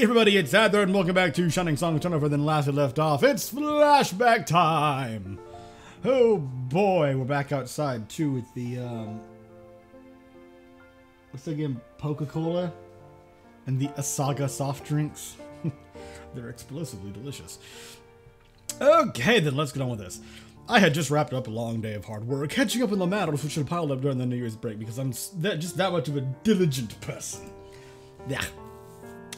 Hey everybody, it's Adler and welcome back to Shining Song Turnover. Then last we left off, it's flashback time! Oh boy, we're back outside too with the, what's that again? Coca-Cola? And the Asaga soft drinks. They're explosively delicious. Okay, then let's get on with this. I had just wrapped up a long day of hard work, catching up on the matters which had piled up during the New Year's break because I'm just that much of a diligent person. Yeah.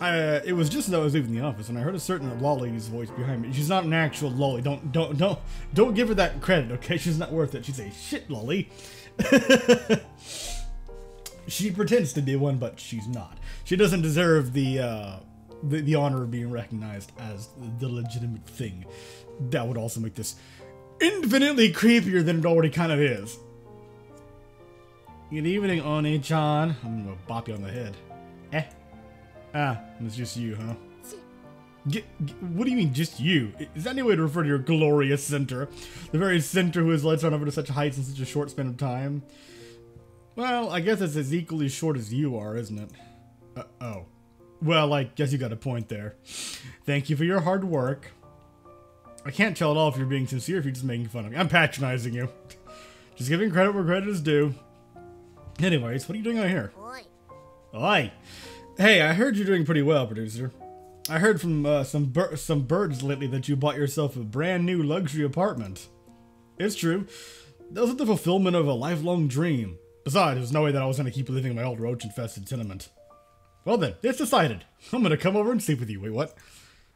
It was just as I was leaving the office and I heard a certain lolly's voice behind me. She's not an actual lolly. Don't give her that credit, okay? She's not worth it. She's a shit lolly. She pretends to be one, but she's not. She doesn't deserve the honor of being recognized as the legitimate thing. That would also make this infinitely creepier than it already kind of is. Good evening, Oni-chan. I'm gonna bop you on the head. Eh? Ah, it's just you, huh? What do you mean, just you? Is that any way to refer to your glorious center? The very center who has led Starnova to such heights in such a short span of time? Well, I guess it's as equally short as you are, isn't it? Oh. Well, I guess you got a point there. Thank you for your hard work. I can't tell at all if you're being sincere or if you're just making fun of me. I'm patronizing you. Just giving credit where credit is due. Anyways, what are you doing out here? Oi! Hey, I heard you're doing pretty well, producer. I heard from some birds lately that you bought yourself a brand new luxury apartment. It's true. That was the fulfillment of a lifelong dream. Besides, there's no way that I was going to keep living in my old roach-infested tenement. Well then, it's decided. I'm going to come over and sleep with you. Wait, what?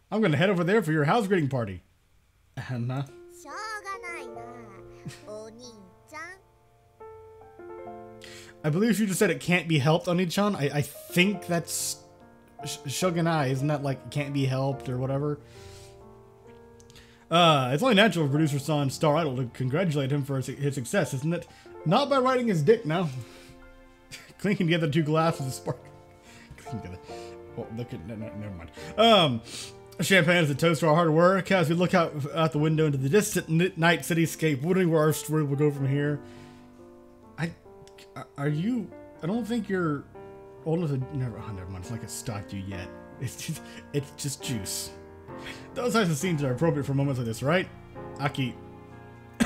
I'm going to head over there for your house greeting party. I believe you just said it can't be helped, Oni-chan. I think that's Shogunai, isn't that like can't be helped or whatever? It's only natural for producer-son Star Idol to congratulate him for his success, isn't it? Not by riding his dick, no. Clinking together two glasses of spark. Oh, look at never mind. Champagne is a toast to our hard work as we look out the window into the distant night cityscape, wondering where our story will go from here. Are you? I don't think you're old enough to. Never mind. It's not gonna stalk you yet. It's just juice. Those types of scenes are appropriate for moments like this, right? Aki.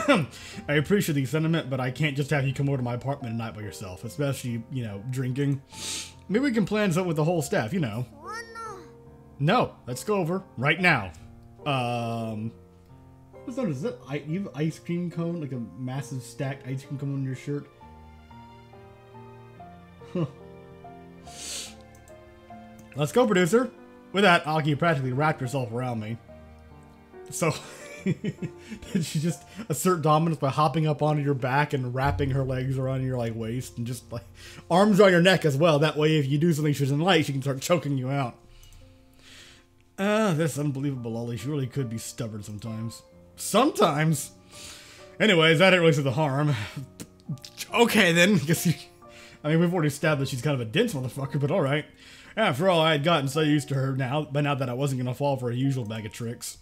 I appreciate the sentiment, but I can't just have you come over to my apartment at night by yourself, especially, you know, drinking. Maybe we can plan something with the whole staff, you know. No, let's go over right now. What's that? Is that you have ice cream cone, like a massive stacked ice cream cone on your shirt? Huh. Let's go, producer. With that, Aki practically wrapped herself around me. So, did she just assert dominance by hopping up onto your back and wrapping her legs around your like waist and just like arms around your neck as well? That way, if you do something she doesn't like, she can start choking you out. This unbelievable lolly. She really could be stubborn sometimes. Sometimes. Anyways, I didn't really see the harm. Okay, then. Guess you. I mean, we've already established she's kind of a dense motherfucker, but alright. After all, I had gotten so used to her now that I wasn't going to fall for her usual bag of tricks.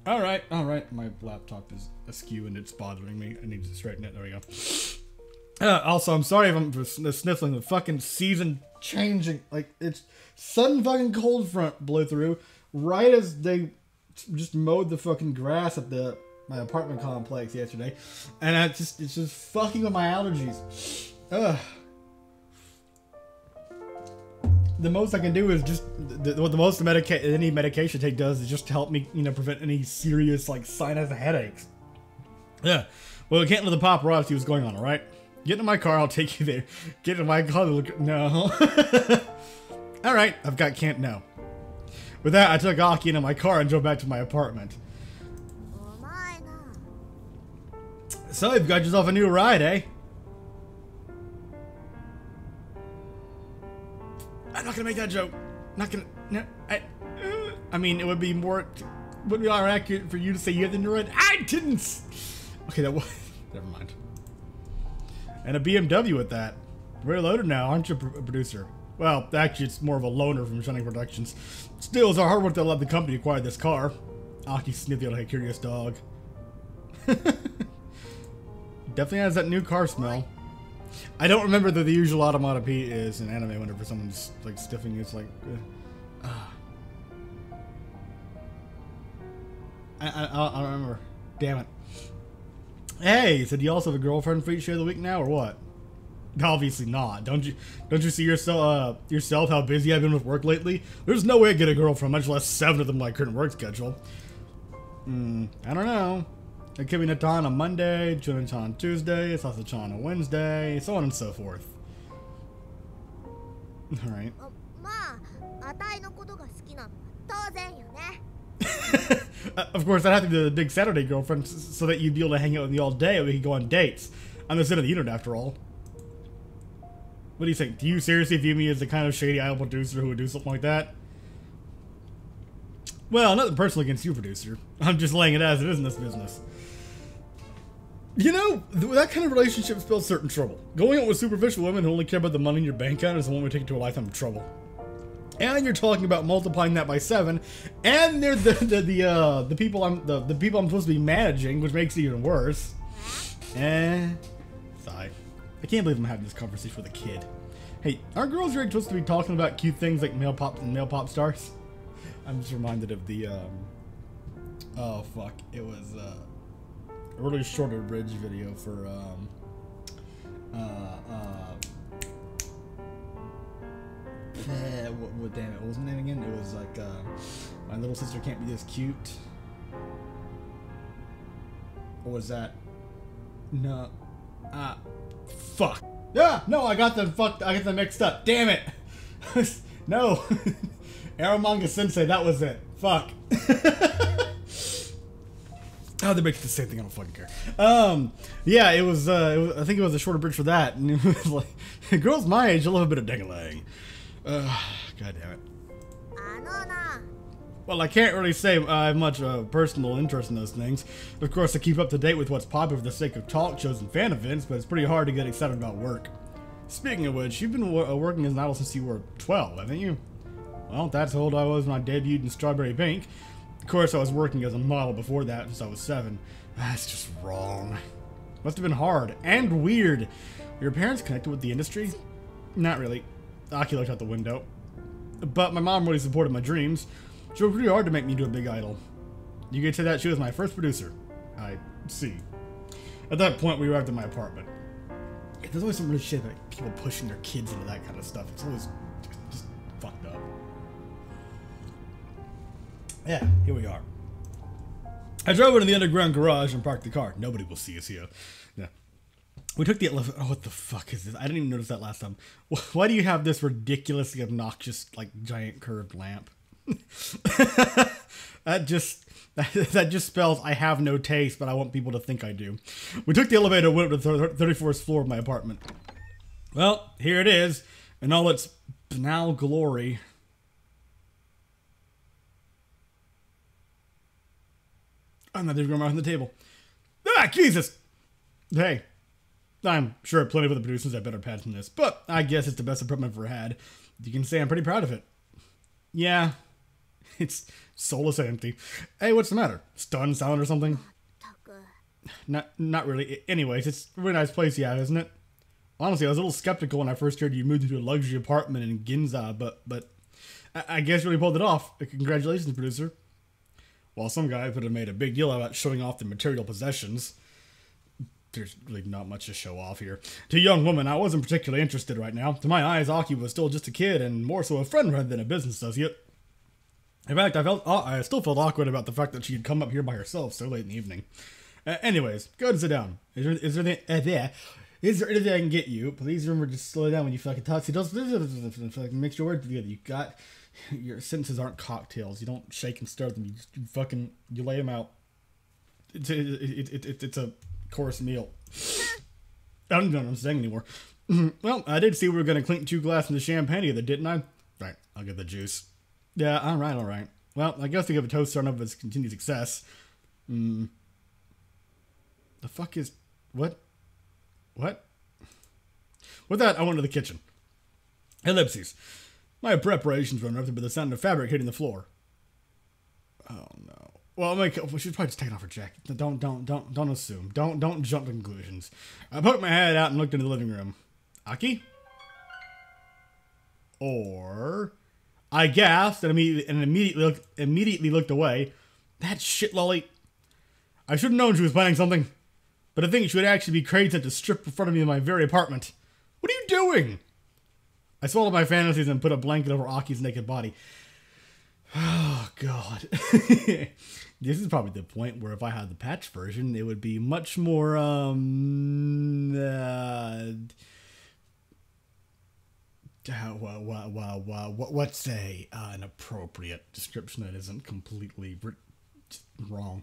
Alright. My laptop is askew and it's bothering me. I need to straighten it. There we go. Also, I'm sorry if I'm sniffling. The fucking season changing. Like, it's sudden fucking cold front blew through right as they just mowed the fucking grass at my apartment complex yesterday. And it's just fucking with my allergies. Ugh. The most I can do is just what the most any medication take does is just to help me, you know, prevent any serious like sinus headaches. Yeah. Well, we can't let the paparazzi see what's going on, all right? Get in my car, I'll take you there. Get in my car, look. No. All right, I've got can't no. With that, I took Aki into my car and drove back to my apartment. So you've got yourself a new ride, eh? I'm not gonna make that joke. Not gonna. No, I mean, it would be more accurate for you to say you had the new ride. I didn't. Okay, that was. Never mind. And a BMW at that. We're loaded now, aren't you, producer? Well, actually, it's more of a loaner from Shining Productions. Still, it's our hard work that allowed the company to acquire this car. Aki sniffed like a curious dog. Definitely has that new car smell. I don't remember that the usual automatopoeia is in anime whenever someone's like stiffing. It's like, I don't remember. Damn it. Hey, so do you also have a girlfriend for each day of the week now, or what? Obviously not. Don't you see yourself how busy I've been with work lately? There's no way I get a girlfriend, much less 7 of them my current work schedule. I don't know. It could be Natan on Monday, Junin-chan on Tuesday, Sasa-chan on Wednesday, so on and so forth. Alright. Of course, I'd have to be the big Saturday girlfriend so that you'd be able to hang out with me all day and we could go on dates. I'm the center of the internet after all. What do you think? Do you seriously view me as the kind of shady idol producer who would do something like that? Well, nothing personal against you, producer. I'm just laying it as it is in this business. You know, that kind of relationship spells certain trouble. Going out with superficial women who only care about the money in your bank account is the one we take you to a lifetime of trouble. And you're talking about multiplying that by 7, and they're the people I'm supposed to be managing, which makes it even worse. Sigh. I can't believe I'm having this conversation with a kid. Hey, aren't girls really supposed to be talking about cute things like male pop stars? I'm just reminded of the oh fuck, it was a really short abridged video for what damn it, what was the name again? It was like My Little Sister Can't Be This Cute. What was that? No. Fuck. Yeah, no, I got them mixed up. Damn it. No. Aramanga Sensei, that was it. Fuck. Oh, they make the same thing, I don't fucking care. Yeah, it was I think it was a shorter bridge for that. And it was like, girls my age, I love a bit of dang-a-lang. God damn it. Well, I can't really say I have much personal interest in those things. Of course, I keep up to date with what's popular for the sake of talk shows and fan events, but it's pretty hard to get excited about work. Speaking of which, you've been working as an idol since you were 12, haven't you? Well, that's how old I was when I debuted in Strawberry Pink. Of course, I was working as a model before that since I was 7. That's just wrong. Must have been hard and weird. Were your parents connected with the industry? Not really. Aki looked out the window. But my mom really supported my dreams. She worked pretty hard to make me into a big idol. You could say that she was my first producer. I see. At that point, we arrived at my apartment. There's always some really shit about people pushing their kids into that kind of stuff. It's always just fucked up. Yeah, here we are. I drove into the underground garage and parked the car. Nobody will see us here. Yeah. We took the elevator. Oh, what the fuck is this? I didn't even notice that last time. Why do you have this ridiculously obnoxious, like, giant curved lamp? That just spells I have no taste, but I want people to think I do. We took the elevator and went up to the 34th floor of my apartment. Well, here it is, in all its banal glory. I'm not even going around the table. Ah, Jesus! Hey, I'm sure plenty of other producers have better pads than this, but I guess it's the best apartment I've ever had. You can say I'm pretty proud of it. Yeah. It's soulless and empty. Hey, what's the matter? Stunned, silent, or something? Not really. Anyways, it's a really nice place you have, isn't it? Honestly, I was a little skeptical when I first heard you moved into a luxury apartment in Ginza, but I guess you really pulled it off. Congratulations, producer. While some guys would have made a big deal about showing off their material possessions, there's really not much to show off here. To a young woman, I wasn't particularly interested right now. To my eyes, Aki was still just a kid and more so a friend rather than a business associate. In fact, I still felt awkward about the fact that she had come up here by herself so late in the evening. Anyways, go ahead and sit down. Is there anything I can get you? Please remember to slow down when you feel like a talk. See, don't mix your words together. Your sentences aren't cocktails. You don't shake and stir them. You lay them out. It's a course meal. I don't know what I'm saying anymore. Well, I did see we were going to clink 2 glasses of champagne together, didn't I? Right, I'll get the juice. Yeah, alright. Well, I guess we give a toast to its continued success. The fuck is... What? With that, I went to the kitchen. Ellipses. My preparations were interrupted by the sound of fabric hitting the floor. Oh no. Well, we should probably just take off her jacket. Don't assume. Don't jump to conclusions. I poked my head out and looked into the living room. Aki? Or... I gasped and immediately looked away. That shit lolly. I should have known she was planning something. But I think she would actually be crazy to strip in front of me in my very apartment. What are you doing? I swallowed my fantasies and put a blanket over Aki's naked body. Oh, God. This is probably the point where if I had the patch version, it would be much more, what's an appropriate description that isn't completely wrong?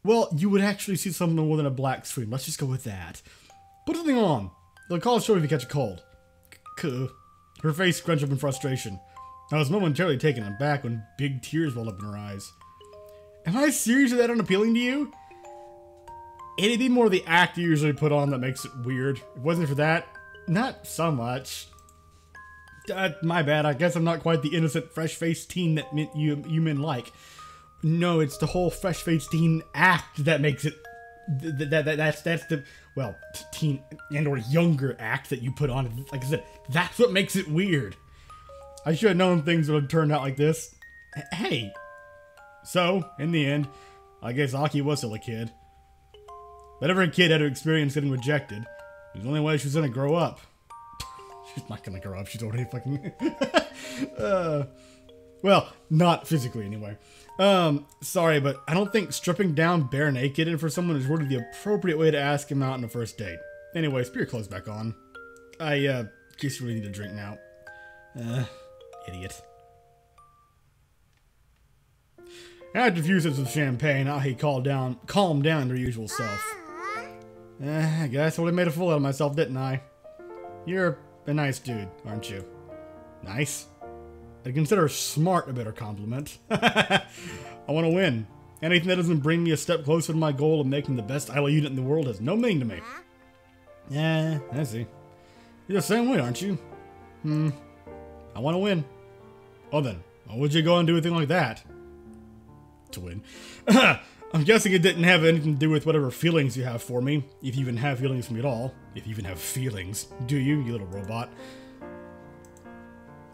Well, you would actually see something more than a black screen. Let's just go with that. Put something on. They'll call it short if you catch a cold. Her face scrunched up in frustration. I was momentarily taken aback when big tears welled up in her eyes. Am I seriously that unappealing to you? It'd be more the act you usually put on that makes it weird. If it wasn't for that, not so much. My bad. I guess I'm not quite the innocent, fresh-faced teen that you men like. No, it's the whole fresh-faced teen act that makes it. That's the, well, teen and or younger act that you put on. Like I said, that's what makes it weird. I should have known things would have turned out like this. Hey. So, in the end, I guess Aki was still a kid. But every kid had to experience getting rejected. It was the only way she was gonna grow up. She's not gonna grow up, she's already fucking... well, not physically anyway. Sorry, but I don't think stripping down bare naked and for someone is really the appropriate way to ask him out on a first date. Anyways, put your clothes back on. I, guess you really need a drink now. Idiot. After a few sips of champagne, Ahi calmed down to her usual self. I guess I would have made a fool out of myself, didn't I? You're a nice dude, aren't you? Nice? I'd consider smart a better compliment. I want to win. Anything that doesn't bring me a step closer to my goal of making the best idol unit in the world has no meaning to me. Yeah, I see. You're the same way, aren't you? I want to win. Well then, why would you go and do a thing like that? To win. I'm guessing it didn't have anything to do with whatever feelings you have for me. If you even have feelings for me at all. If you even have feelings. Do you little robot?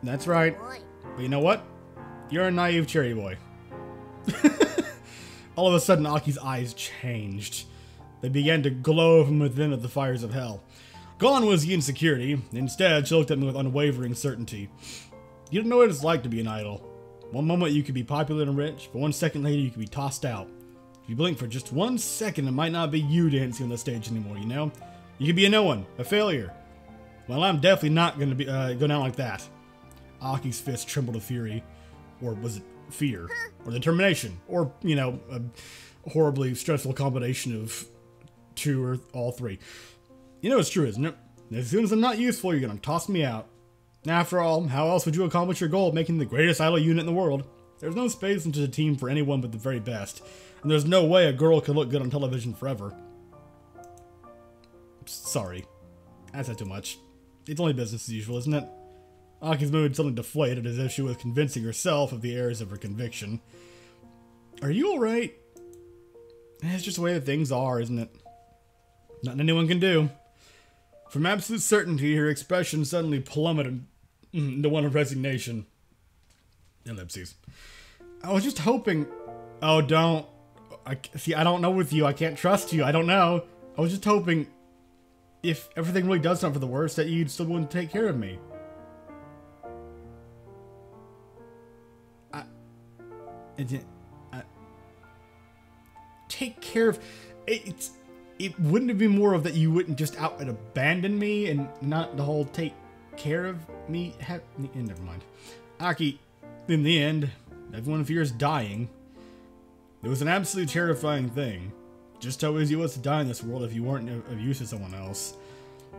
That's right. But you know what? You're a naive cherry boy. All of a sudden, Aki's eyes changed. They began to glow from within at the fires of hell. Gone was the insecurity. Instead, she looked at me with unwavering certainty. You don't know what it's like to be an idol. One moment you could be popular and rich, but 1 second later you could be tossed out. If you blink for just 1 second, it might not be you dancing on the stage anymore, you know? You could be a no one, a failure. Well, I'm definitely not going to be go down like that. Aki's fist trembled with fury. Or was it fear? Or determination? Or, you know, a horribly stressful combination of two or all three. You know it's true, isn't it? As soon as I'm not useful, you're going to toss me out. After all, how else would you accomplish your goal of making the greatest idol unit in the world? There's no space into the team for anyone but the very best. And there's no way a girl could look good on television forever. Sorry. I said too much. It's only business as usual, isn't it? Aki's mood suddenly deflated as if she was convincing herself of the errors of her conviction. Are you alright? It's just the way that things are, isn't it? Nothing anyone can do. From absolute certainty, her expression suddenly plummeted into one of resignation. Ellipses. I was just hoping... Oh, don't... See, I don't know with you. I can't trust you. I don't know. I was just hoping... If everything really does come for the worst, that you'd still want to take care of me. Take care of... It wouldn't it be more of that you wouldn't just outright abandon me and not the whole take care of me? Never mind. Aki, in the end, everyone fears dying. It was an absolutely terrifying thing. Just how easy it was to die in this world if you weren't of use to someone else.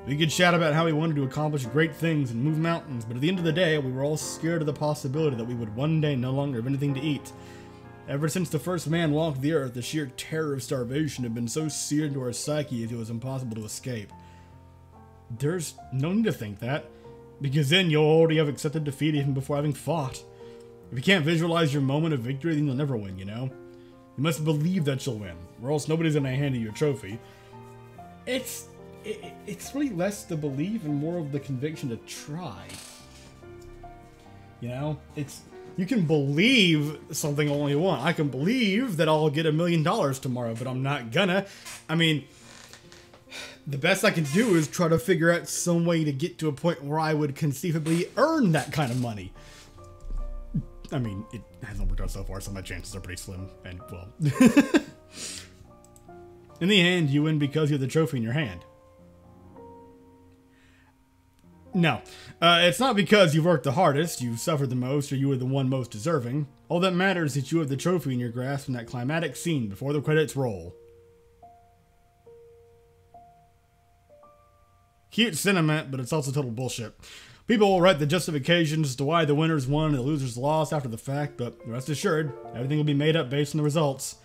We could chat about how we wanted to accomplish great things and move mountains, but at the end of the day, we were all scared of the possibility that we would one day no longer have anything to eat. Ever since the first man walked the earth, the sheer terror of starvation had been so seared into our psyche it was impossible to escape. There's no need to think that, because then you'll already have accepted defeat even before having fought. If you can't visualize your moment of victory, then you'll never win, you know? You must believe that you'll win, or else nobody's gonna hand you a trophy. It's really less the belief and more of the conviction to try. You know, you can believe something only one. I can believe that I'll get $1 million tomorrow, but I'm not gonna. I mean, the best I can do is try to figure out some way to get to a point where I would conceivably earn that kind of money. I mean, it hasn't worked out so far, so my chances are pretty slim, and, well. In the end, you win because you have the trophy in your hand. No, it's not because you've worked the hardest, you've suffered the most, or you were the one most deserving. All that matters is that you have the trophy in your grasp in that climatic scene before the credits roll. Cute sentiment, but it's also total bullshit. People will write the justifications as to why the winners won and the losers lost after the fact, but rest assured, everything will be made up based on the results.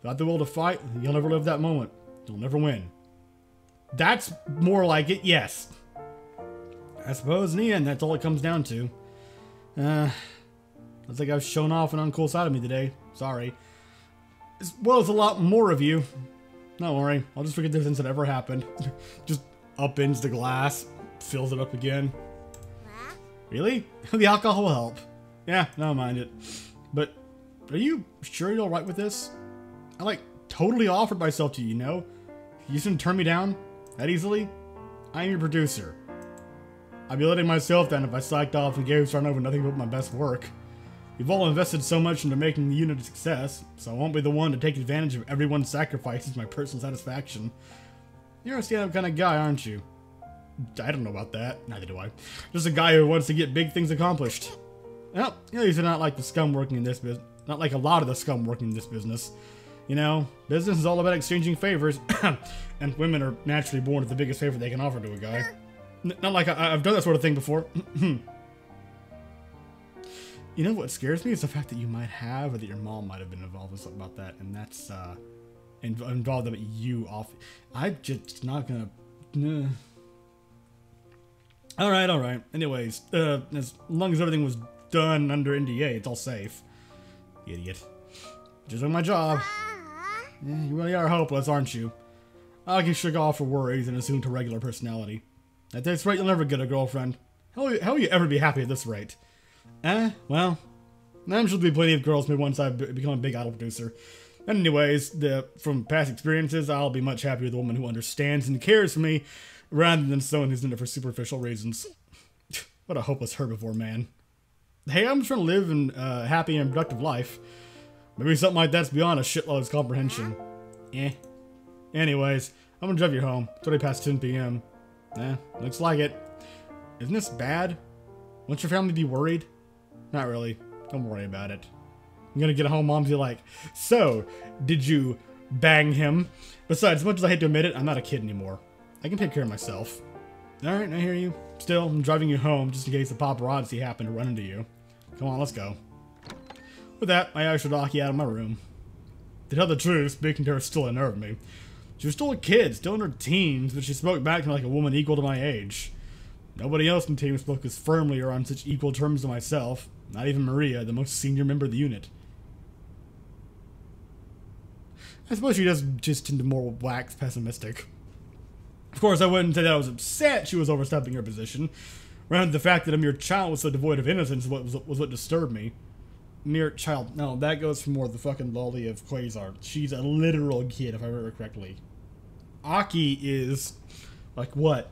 Without the will to fight, you'll never live that moment. You'll never win. That's more like it, yes. I suppose in the end, that's all it comes down to. Looks like I've shown off an uncool side of me today. Sorry. As well as a lot more of you. Don't worry, I'll just forget this incident ever happened. Just upends the glass, fills it up again. Really? The alcohol will help. Yeah, don't mind it. But are you sure you're alright with this? I, like, totally offered myself to you, you know? You just didn't turn me down that easily? I'm your producer. I'd be letting myself down if I slacked off and gave Starnova nothing but my best work. You've all invested so much into making the unit a success, so I won't be the one to take advantage of everyone's sacrifices for my personal satisfaction. You're a stand-up kind of guy, aren't you? I don't know about that. Neither do I. Just a guy who wants to get big things accomplished. Well, at least not like the scum working in this business. Not like a lot of the scum working in this business. You know, business is all about exchanging favors, and women are naturally born with the biggest favor they can offer to a guy. Not like I've done that sort of thing before. You know what scares me is the fact that you might have, or that your mom might have been involved with something about that, and that's involved about you off. I'm just not gonna. All right. Anyways, as long as everything was done under NDA, it's all safe. Idiot. Just doing my job. Yeah, you really are hopeless, aren't you? I'll get shook off for worries and assume to regular personality. At this rate, you'll never get a girlfriend. How will you ever be happy at this rate? Well, I'm sure there'll be plenty of girls maybe once I become a big idol producer. Anyways, from past experiences, I'll be much happier with a woman who understands and cares for me, rather than someone who's in it for superficial reasons. What a hopeless herbivore, man. Hey, I'm trying to live a happy and productive life. Maybe something like that's beyond a shitload's comprehension. Anyways, I'm gonna drive you home. It's already past 10 p.m. Looks like it. Isn't this bad? Won't your family be worried? Not really. Don't worry about it. I'm gonna get home, mom's be like, so, did you bang him? Besides, as much as I hate to admit it, I'm not a kid anymore. I can take care of myself. Alright, I hear you. Still, I'm driving you home just in case the paparazzi happen to run into you. Come on, let's go. With that, I ushered Aki out of my room. To tell the truth, speaking to her still unnerved me. She was still a kid, still in her teens, but she spoke back to me like a woman equal to my age. Nobody else in the team spoke as firmly or on such equal terms to myself. Not even Maria, the most senior member of the unit. I suppose she does just tend to more wax pessimistic. Of course, I wouldn't say that I was upset she was overstepping her position. Rather, the fact that a mere child was so devoid of innocence was what disturbed me. Mere child. No, that goes for more the fucking lolly of Quasar. She's a literal kid, if I remember correctly. Aki is, like, what?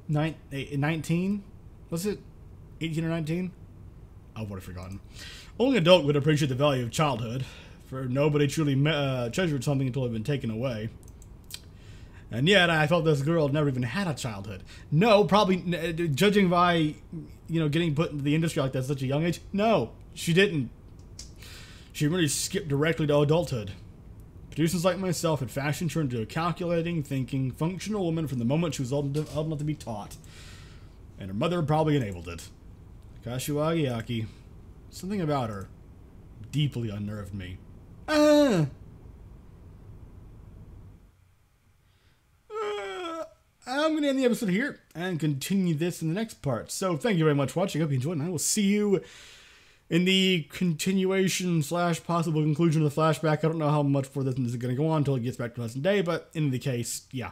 19? Was it 18 or 19? I've already forgotten. Only an adult would appreciate the value of childhood, for nobody truly treasured something until it had been taken away. And yet, I felt this girl never even had a childhood. No, probably, judging by, you know, getting put into the industry like that at such a young age, no, she didn't. She really skipped directly to adulthood. Producers like myself had fashioned her into a calculating, thinking, functional woman from the moment she was old enough to be taught. And her mother probably enabled it. Kashiwagi Aki. Something about her deeply unnerved me. I'm going to end the episode here and continue this in the next part. So thank you very much for watching. I hope you enjoyed, and I will see you in the continuation / possible conclusion of the flashback. I don't know how much further this is going to go on until it gets back to present day, but in the case, yeah.